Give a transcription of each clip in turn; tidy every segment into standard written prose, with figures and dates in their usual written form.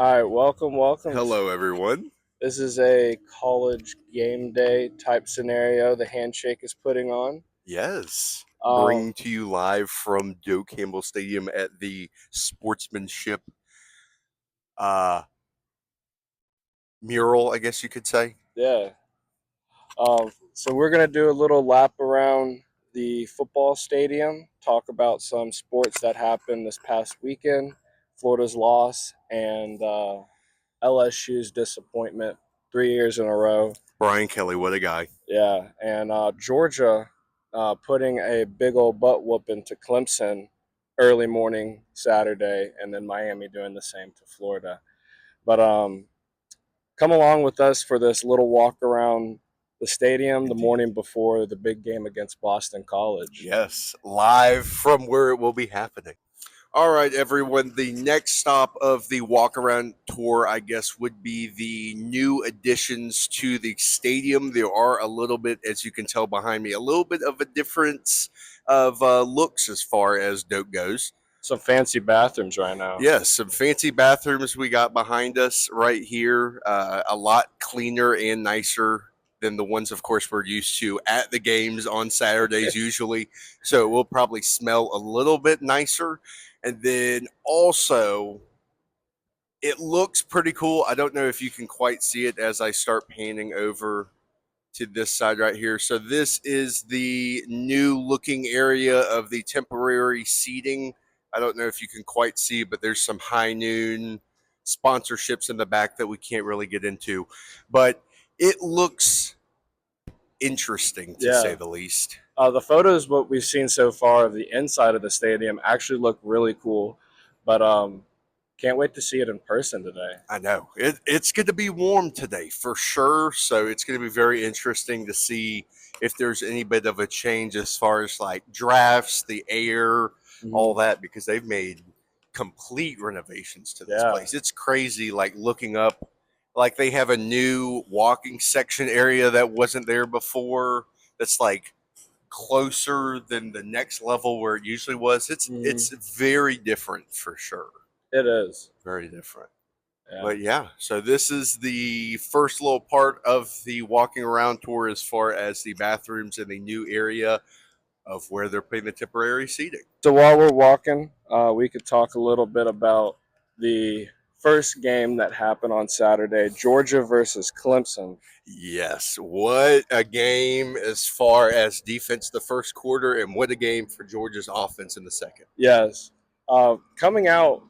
All right, welcome. Hello, everyone. This is a college game day type scenario the Handshake is putting on. Yes, bringing Um, to you live from Doak Stadium at the Sportsmanship uh, mural, I guess you could say. yeah. So we're gonna do a little lap around the football stadium, talk about some sports that happened this past weekend, Florida's loss, and LSU's disappointment 3 years in a row. Brian Kelly, what a guy. Yeah, and Georgia putting a big old butt whooping to Clemson early morning Saturday, and then Miami doing the same to Florida. But come along with us for this little walk around the stadium the Indeed. morning before the big game against Boston College. Yes, live from where it will be happening. All right, everyone. The next stop of the walk around tour, I guess, would be the new additions to the stadium. There are a little bit, as you can tell behind me, a little bit of a difference of looks as far as Doak goes. Some fancy bathrooms right now. Yes, some fancy bathrooms we got behind us right here. A lot cleaner and nicer than the ones, of course, we're used to at the games on Saturdays usually. So it will probably smell a little bit nicer. And then also, it looks pretty cool. I don't know if you can quite see it as I start panning over to this side right here. So this is the new looking area of the temporary seating. I don't know if you can quite see, but there's some high noon sponsorships in the back that we can't really get into. But it looks interesting to say Yeah. the least. The photos, what we've seen so far of the inside of the stadium, actually look really cool. But can't wait to see it in person today. I know it's going to be warm today for sure. So it's going to be very interesting to see if there's any bit of a change as far as like drafts, the air, all Mhm. that, because they've made complete renovations to this Yeah. place. It's crazy, like looking up, like they have a new walking section area that wasn't there before. That's like closer than the next level where it usually was. It's Mhm. very different for sure. It is. Very different. Yeah. But yeah, so this is the first little part of the walking around tour as far as the bathrooms and the new area of where they're putting the temporary seating. So while we're walking, we could talk a little bit about the first game that happened on Saturday, Georgia versus Clemson. Yes, what a game as far as defense the first quarter, and what a game for Georgia's offense in the second. Yes. Coming out,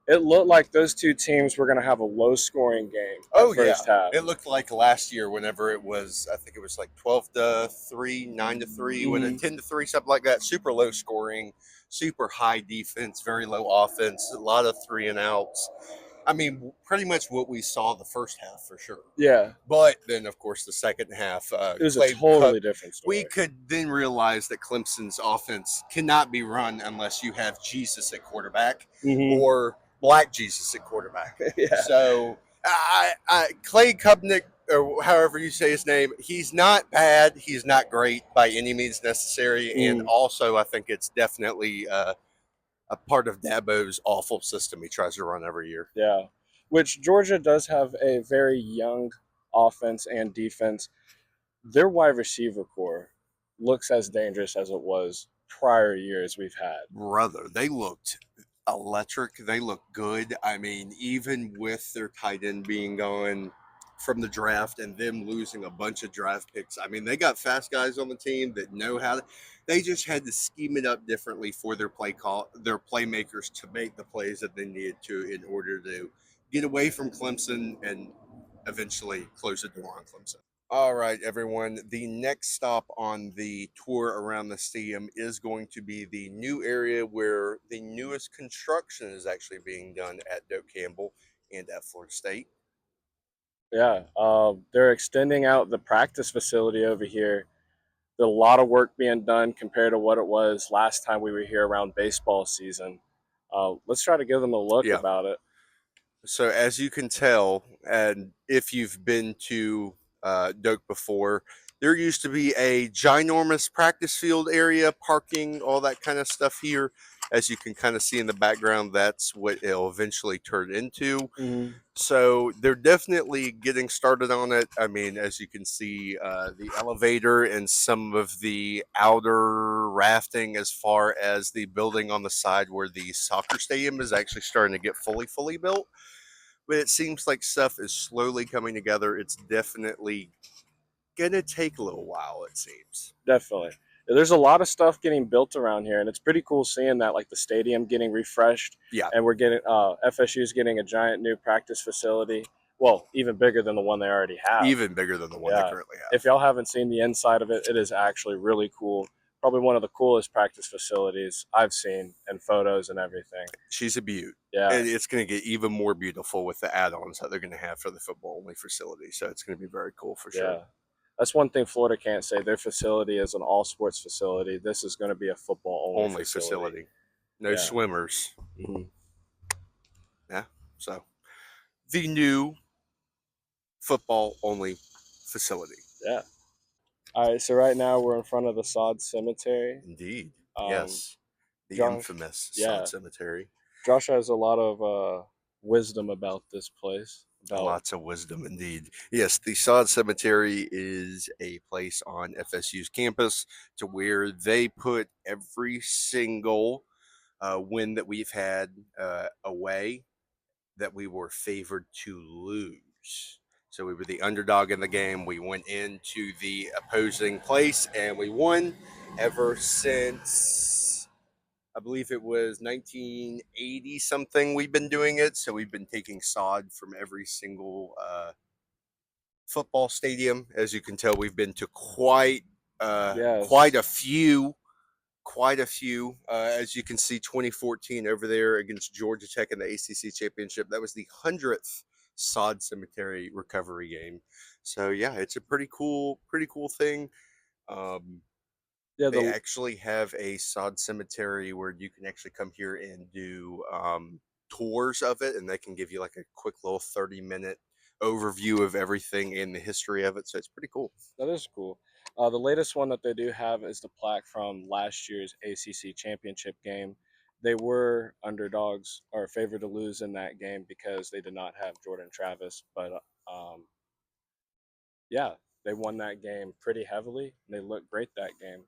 it looked like those two teams were going to have a low scoring game that Oh yeah, first half. it looked like last year whenever it was, I think it was like 12-3, 9-3, when it Mhm. 10-3, something like that. Super low scoring, super high defense, very low offense, a lot of three and outs. I mean, pretty much what we saw the first half for sure. Yeah, But then, of course, the second half, it was a Clay totally different we story. could then realize that Clemson's offense cannot be run unless you have Jesus at quarterback Hmm. or Black Jesus at quarterback. Yeah. So Clay Kubnick, or however you say his name, he's not bad. He's not great by any means necessary. And Mm, also, I think it's definitely a part of Dabo's awful system he tries to run every year. yeah. Which Georgia does have a very young offense and defense. Their wide receiver core looks as dangerous as it was prior years we've had. Brother, they looked electric. They looked good. I mean, even with their tight end being gone from the draft and them losing a bunch of draft picks, I mean, they got fast guys on the team that know how to. They just had to scheme it up differently for their their playmakers to make the plays that they needed to in order to get away from Clemson and eventually close the door on Clemson. All right, everyone. The next stop on the tour around the stadium is going to be the new area where the newest construction is actually being done at Doak Campbell and at Florida State. Yeah, they're extending out the practice facility over here. There's a lot of work being done compared to what it was last time we were here around baseball season. Let's try to give them a look Yeah. about it. So as you can tell, and if you've been to Doak before, there used to be a ginormous practice field area, parking, all that kind of stuff here. As you can kind of see in the background, that's what it'll eventually turn into. Hmm. So they're definitely getting started on it. I mean, as you can see, the elevator and some of the outer rafting, as far as the building on the side where the soccer stadium is actually starting to get fully built. But it seems like stuff is slowly coming together. It's definitely gonna take a little while, it seems. Definitely. There's a lot of stuff getting built around here, and it's pretty cool seeing that, like the stadium getting refreshed, Yeah, and we're getting FSU is getting a giant new practice facility. Well, even bigger than the one they already have. even bigger than the one they Yeah. currently have. If y'all haven't seen the inside of it, it is actually really cool. Probably one of the coolest practice facilities I've seen in photos and everything. She's a beaut. Yeah. And it's going to get even more beautiful with the add-ons that they're going to have for the football only facility. So it's going to be very cool for sure. Yeah. That's one thing Florida can't say. Their facility is an all sports facility. This is going to be a football only Only facility. facility, no Yeah. swimmers. Mhm. Yeah. So the new football only facility. Yeah. All right. So right now we're in front of the Sod Cemetery. Indeed. Um, Yes. The Josh, infamous Sod yeah, Cemetery. Josh has a lot of wisdom about this place. About Lots of wisdom indeed. Yes, the Sod Cemetery is a place on FSU's campus to where they put every single win that we've had away that we were favored to lose. So we were the underdog in the game. We went into the opposing place and we won ever since I believe it was 1980 something. We've been doing it. So we've been taking sod from every single football stadium. As you can tell, we've been to quite yes, a few as you can see, 2014 over there against Georgia Tech in the ACC championship. That was the 100th Sod Cemetery recovery game. So yeah, it's a pretty cool thing. Um, yeah, they the actually have a sod cemetery where you can actually come here and do tours of it, and they can give you like a quick little 30-minute overview of everything and the history of it. So it's pretty cool. that is cool. The latest one that they do have is the plaque from last year's ACC championship game. They were underdogs or favored to lose in that game because they did not have Jordan Travis, but yeah, they won that game pretty heavily. And they looked great that game.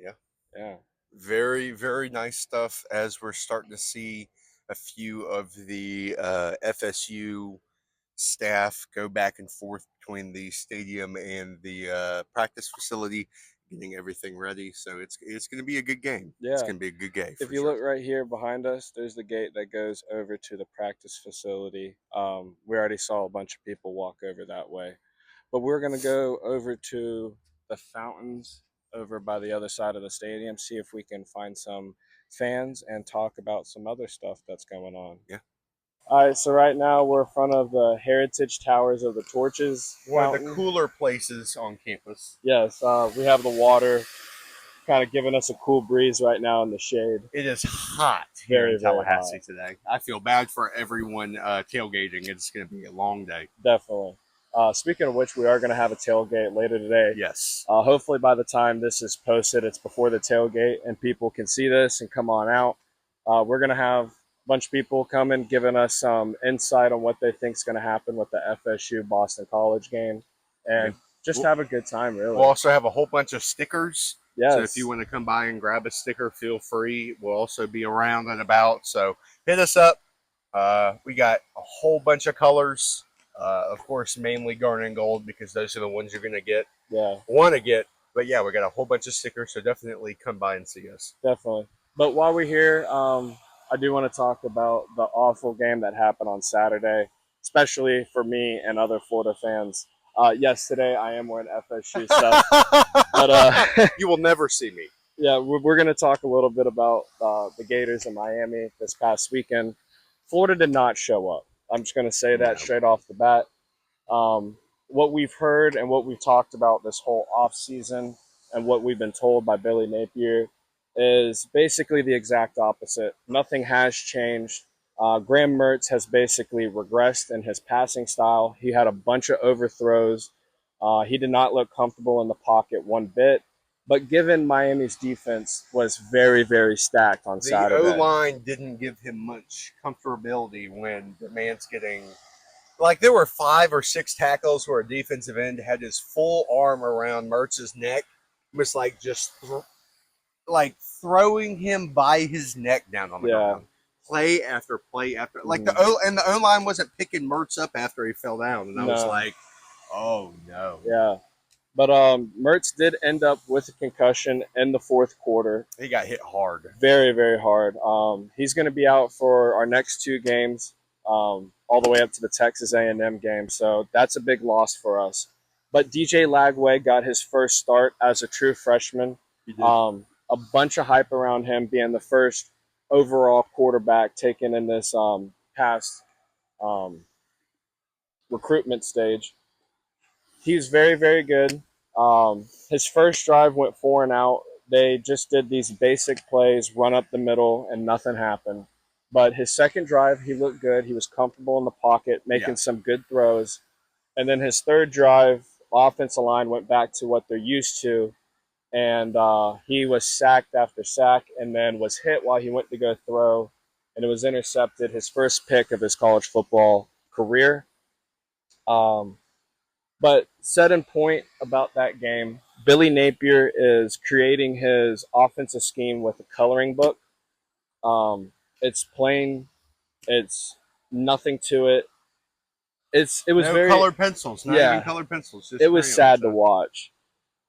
Yeah. Yeah, Very nice stuff as we're starting to see a few of the FSU staff go back and forth between the stadium and the practice facility, getting everything ready. So it's going to be a good game. It's yeah. going to be a good game If for you sure. look right here behind us, there's the gate that goes over to the practice facility. We already saw a bunch of people walk over that way, but we're gonna go over to the fountains over by the other side of the stadium, see if we can find some fans and talk about some other stuff that's going on. Yeah. All right, so right now we're in front of the Heritage Towers of the Torches One of the fountain. cooler places on campus. Yes, we have the water kind of giving us a cool breeze right now in the shade. It is hot here in Very Tallahassee hot. today. I feel bad for everyone tailgating. It's going to be a long day. Definitely. Speaking of which, we are going to have a tailgate later today. Yes. Hopefully, by the time this is posted, it's before the tailgate and people can see this and come on out. We're going to have a bunch of people coming, giving us some insight on what they think is going to happen with the FSU Boston College game, Yeah. and just We'll, have a good time, really. we'll also have a whole bunch of stickers. So if you Yes, want to come by and grab a sticker, feel free. We'll also be around and about. So hit us up. We got a whole bunch of colors. Of course, mainly garnet and gold because those are the ones you're going to yeah, want to get. But yeah, we got a whole bunch of stickers. So definitely come by and see us. definitely. But while we're here, I do want to talk about the awful game that happened on Saturday, especially for me and other Florida fans. Yes, today I am wearing FSU stuff, but You will never see me. yeah, we're going to talk a little bit about the Gators in Miami this past weekend. Florida did not show up. I'm just going to say that No. straight off the bat. Um, what we've heard and what we've talked about this whole off season and what we've been told by Billy Napier is basically the exact opposite. Nothing has changed. Graham Mertz has basically regressed in his passing style. He had a bunch of overthrows. He did not look comfortable in the pocket one bit. But given Miami's defense was very, very stacked on The O Saturday. line didn't give him much comfortability when the man's getting like there were 5 or 6 tackles where a defensive end had his full arm around Mertz's neck, was like just like throwing him by his neck down on the Yeah. ground. Play after play after like Mhm. the O line wasn't picking Mertz up after he fell down, and I was No. like, oh no. Yeah. But Mertz did end up with a concussion in the fourth quarter. He got hit hard. Very, very hard. He's going to be out for our next two games, all the way up to the Texas A&M game. So that's a big loss for us. But DJ Lagway got his first start as a true freshman. He did. A bunch of hype around him being the first overall quarterback taken in this past um, recruitment stage. He's very, very good. His first drive went 4 and out. They just did these basic plays, run up the middle, and nothing happened. But his second drive, he looked good. He was comfortable in the pocket, making some good throws. And then his third drive, offensive line went back to what they're used to, and he was sacked after sack, and then was hit while he went to go throw, and it was intercepted. His first pick of his college football career. Um, but set in point about that game, Billy Napier is creating his offensive scheme with a coloring book. It's plain. It's nothing to it. It was No very, colored pencils, not even yeah. colored pencils. Just It was crayons, sad to huh? watch.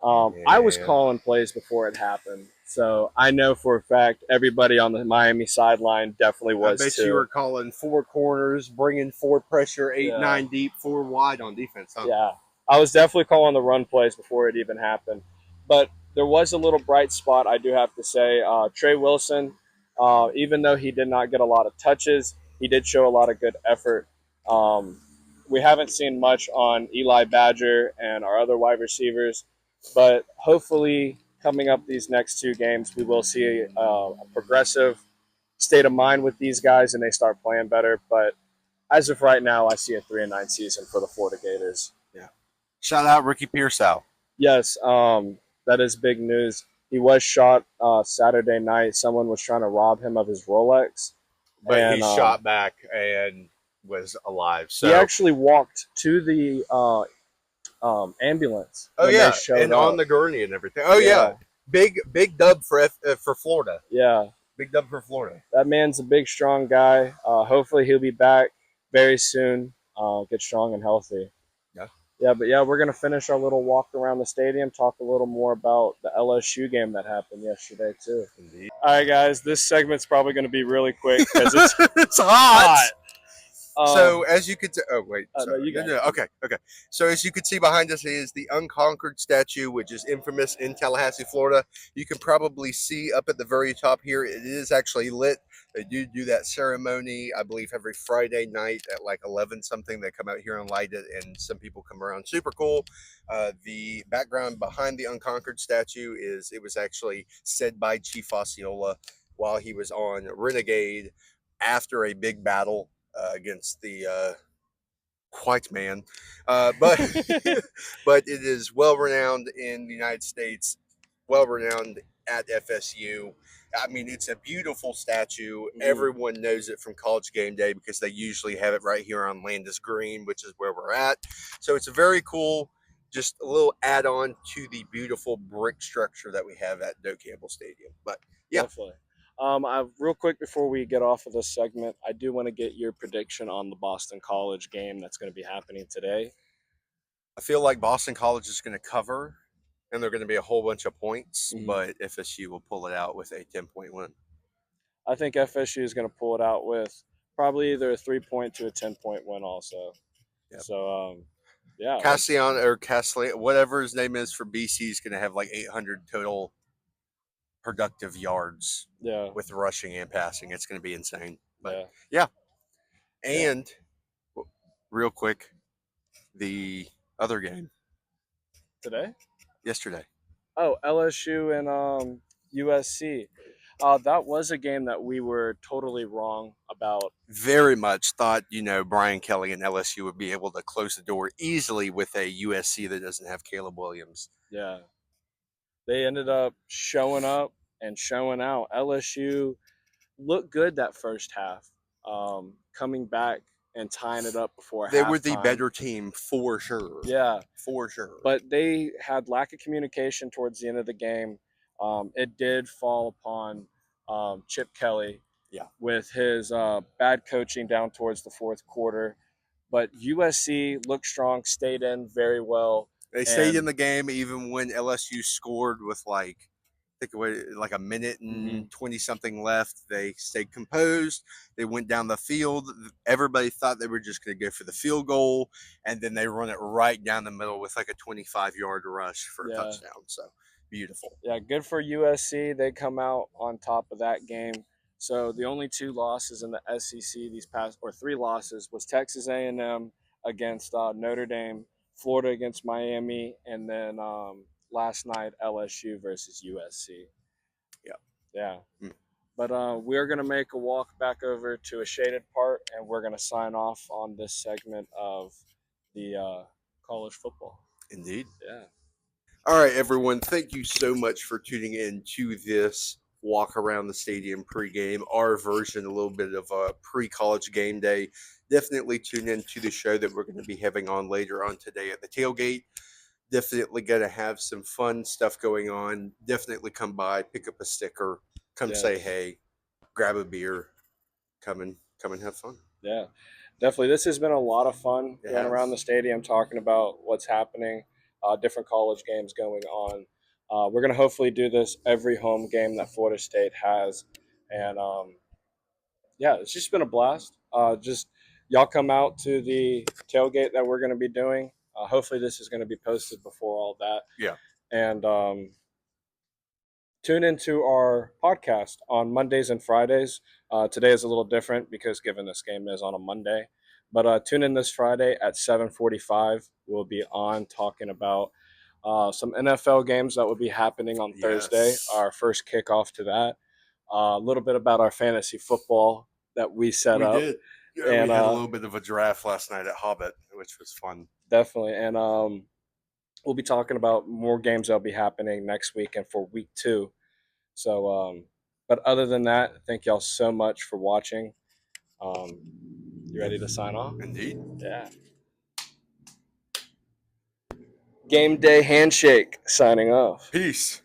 I was Yeah. calling plays before it happened, so I know for a fact everybody on the Miami sideline definitely I was bet you too. were calling 4 corners, bringing 4 pressure, eight, Yeah, 9 deep, 4 wide on defense, huh? yeah. I was definitely calling the run plays before it even happened, but there was a little bright spot I do have to say. Trey Wilson, even though he did not get a lot of touches, he did show a lot of good effort. Um, we haven't seen much on Eli Badger and our other wide receivers, but hopefully coming up these next two games, we will see a progressive state of mind with these guys and they start playing better. But as of right now, I see a 3-9 season for the Florida Gators. Yeah. Shout out Ricky Pearsall. Yes, that is big news. He was shot Saturday night. Someone was trying to rob him of his Rolex, But he and shot back and was alive. he So, actually walked to the ambulance oh when they yeah, showed and on up. the gurney and everything. Oh yeah, Yeah, big dub for Florida. yeah. Big dub for Florida. That man's a big, strong guy. Hopefully, he'll be back very soon. Get strong and healthy. Yeah. Yeah, but yeah, we're gonna finish our little walk around the stadium. Talk a little more about the LSU game that happened yesterday too. Indeed. All right, guys, this segment's probably gonna be really quick because it's It's hot. hot. So as you could, oh wait, No, sorry, you got it. okay, okay. So as you can see behind us is the unconquered statue, which is infamous in Tallahassee, Florida. You can probably see up at the very top here. It is actually lit. They do that ceremony, I believe, every Friday night at like 11 something. They come out here and light it, and some people come around. Super cool. The background behind the unconquered statue is it was actually said by Chief Osceola while he was on Renegade after a big battle against the white man, but but it is well renowned in the United States, well renowned at FSU. I mean, it's a beautiful statue. Everyone knows it from College Game Day because they usually have it right here on Landis Green, which is where we're at. So it's a very cool, just a little add-on to the beautiful brick structure that we have at Doak Campbell Stadium. But yeah, Definitely. Real quick before we get off of this segment, I do want to get your prediction on the Boston College game that's going to be happening today. I feel like Boston College is going to cover, and they're going to be a whole bunch of points, Mhm. but FSU will pull it out with a 10-point win. I think FSU is going to pull it out with probably either a 3-point to a 10-point win, also. Yep. So, yeah, Cassian or Cassian, whatever his name is for BC, is going to have like 800 total productive yards yeah, with rushing and passing. It's going to be insane. But yeah. and real quick, the other game Today? yesterday. Oh, LSU and USC. That was a game that we were totally wrong about. Very much thought, Brian Kelly and LSU would be able to close the door easily with a USC that doesn't have Caleb Williams. Yeah. They ended up showing up and showing out. LSU looked good that first half, coming back and tying it up before They were the halftime. better team for sure. Yeah, For sure. but they had lack of communication towards the end of the game. It did fall upon Chip Kelly Yeah. with his bad coaching down towards the fourth quarter. But USC looked strong, stayed in very well, They stayed in and the game even when LSU scored with like I think it was like a minute mhm, and 20 something left. They stayed composed. They went down the field. Everybody thought they were just going to go for the field goal, and then they run it right down the middle with like a 25-yard rush for a yeah, touchdown. So beautiful. yeah, good for USC. They come out on top of that game. So the only two losses in the SEC these past, or three losses, was Texas A&M against Notre Dame, Florida against Miami, and then last night LSU versus USC. Yeah. Yeah, Mm. but we're gonna make a walk back over to a shaded part, and we're gonna sign off on this segment of the college football. Indeed. Yeah. All right, everyone. Thank you so much for tuning in to this walk around the stadium pregame, our version, a little bit of a pre-college game day. Definitely tune in to the show that we're going to be having on later on today at the tailgate. Definitely going to have some fun stuff going on. Definitely come by, pick up a sticker, come say Yes. hey, grab a beer, come and have fun. Yeah, definitely. This has been a lot of fun It going around the has. stadium talking about what's happening, different college games going on. We're going to hopefully do this every home game that Florida State has. And yeah, it's just been a blast. Just y'all come out to the tailgate that we're going to be doing. Hopefully, this is going to be posted before all that. Yeah. And tune into our podcast on Mondays and Fridays. Today is a little different because given this game is on a Monday, but tune in this Friday at 7:45. We'll be on talking about some NFL games that will be happening on Thursday. Yes. Our first kickoff to that. A little bit about our fantasy football that we set We up, did. Yeah, we and had a little bit of a draft last night at Hobbit, which was fun. definitely, and we'll be talking about more games that'll be happening next week and for week two. So, but other than that, thank y'all so much for watching. Um, you ready to sign off? Indeed. Yeah. Game Day Handshake signing off. Peace.